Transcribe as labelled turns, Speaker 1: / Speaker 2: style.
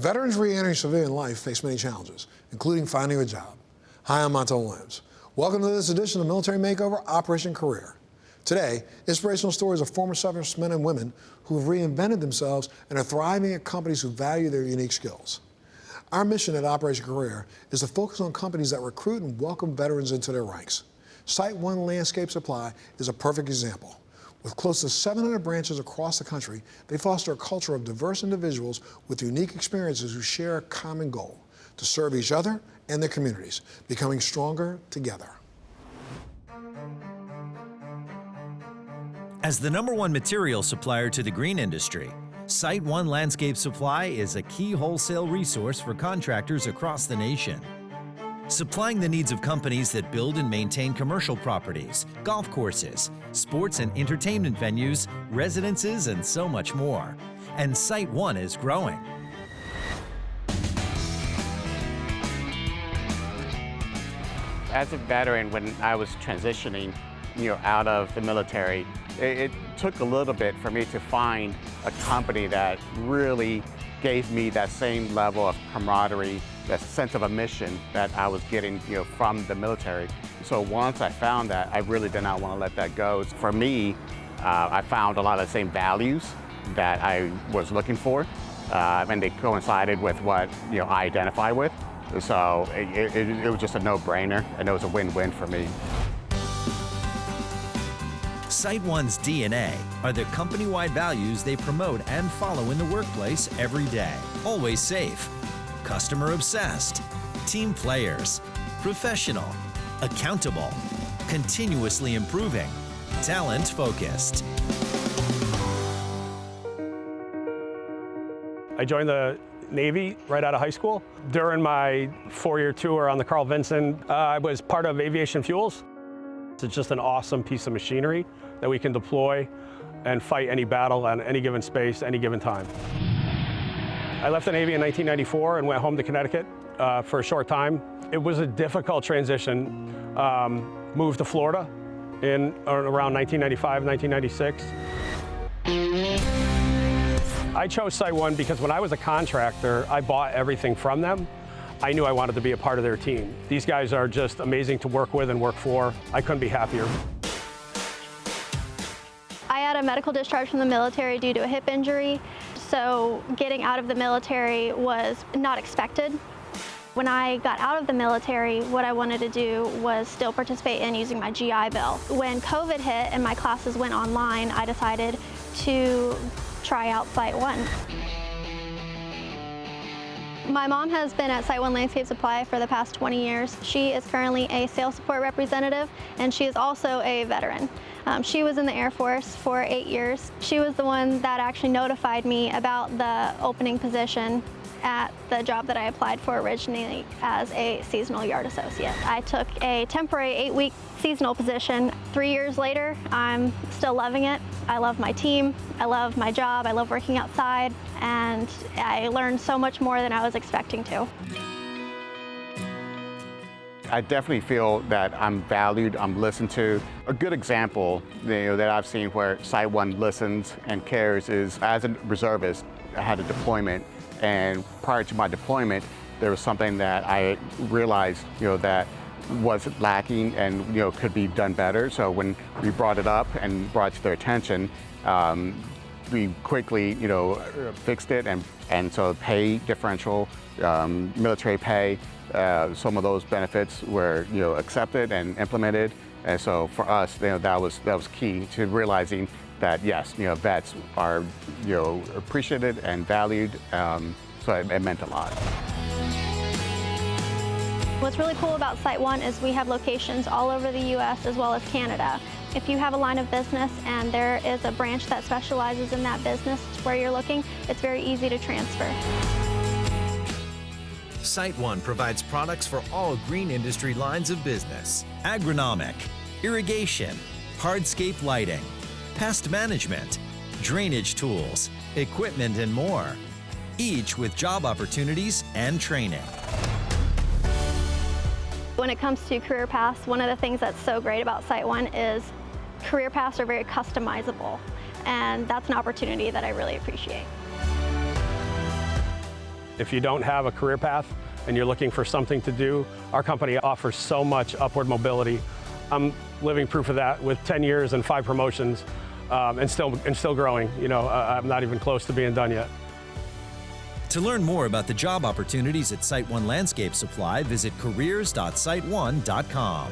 Speaker 1: Veterans re-entering civilian life face many challenges, including finding a job. Hi, I'm Montel Williams. Welcome to this edition of Military Makeover Operation Career. Today, inspirational stories of former servicemen and women who have reinvented themselves and are thriving at companies who value their unique skills. Our mission at Operation Career is to focus on companies that recruit and welcome veterans into their ranks. SiteOne Landscape Supply is a perfect example. With close to 700 branches across the country, they foster a culture of diverse individuals with unique experiences who share a common goal: to serve each other and their communities, becoming stronger together.
Speaker 2: As the #1 material supplier to the green industry, SiteOne Landscape Supply is a key wholesale resource for contractors across the nation. Supplying the needs of companies that build and maintain commercial properties, golf courses, sports and entertainment venues, residences, and so much more. And SiteOne is growing.
Speaker 3: As a veteran, when I was transitioning, out of the military, it took a little bit for me to find a company that really gave me that same level of camaraderie, that sense of a mission that I was getting, from the military. So once I found that, I really did not want to let that go. For me, I found a lot of the same values that I was looking for, and they coincided with what I identify with. So it was just a no-brainer, and it was a win-win for me.
Speaker 2: SiteOne's DNA are the company-wide values they promote and follow in the workplace every day. Always safe, customer-obsessed, team players, professional, accountable, continuously improving, talent-focused.
Speaker 4: I joined the Navy right out of high school. During my 4-year tour on the Carl Vinson, I was part of aviation fuels. It's just an awesome piece of machinery that we can deploy and fight any battle on any given space, any given time. I left the Navy in 1994 and went home to Connecticut for a short time. It was a difficult transition. Moved to Florida in around 1995, 1996. I chose SiteOne because when I was a contractor, I bought everything from them. I knew I wanted to be a part of their team. These guys are just amazing to work with and work for. I couldn't be happier.
Speaker 5: I had a medical discharge from the military due to a hip injury, so getting out of the military was not expected. When I got out of the military, what I wanted to do was still participate in using my GI Bill. When COVID hit and my classes went online, I decided to try out SiteOne. My mom has been at SiteOne Landscape Supply for the past 20 years. She is currently a sales support representative, and she is also a veteran. She was in the Air Force for 8 years. She was the one that actually notified me about the opening position at the job that I applied for originally as a seasonal yard associate. I took a temporary 8-week seasonal position. 3 years later, I'm still loving it. I love my team, I love my job, I love working outside, and I learned so much more than I was expecting to.
Speaker 3: I definitely feel that I'm valued, I'm listened to. A good example that I've seen where SiteOne listens and cares is, as a reservist, I had a deployment, and prior to my deployment, there was something that I realized that was lacking and could be done better. So when we brought it up and brought it to their attention, we quickly fixed it, and so pay differential, military pay, some of those benefits were accepted and implemented. And so for us, that was key to realizing that yes, vets are appreciated and valued. So it meant a lot.
Speaker 5: What's really cool about SiteOne is we have locations all over the U.S. as well as Canada. If you have a line of business and there is a branch that specializes in that business where you're looking, it's very easy to transfer.
Speaker 2: SiteOne provides products for all green industry lines of business: agronomic, irrigation, hardscape lighting, pest management, drainage tools, equipment, and more, each with job opportunities and training.
Speaker 5: When it comes to career paths, one of the things that's so great about SiteOne is career paths are very customizable, and that's an opportunity that I really appreciate.
Speaker 4: If you don't have a career path and you're looking for something to do, our company offers so much upward mobility. I'm living proof of that with 10 years and 5 promotions and still growing. You know, I'm not even close to being done yet.
Speaker 2: To learn more about the job opportunities at SiteOne Landscape Supply, visit careers.siteone.com.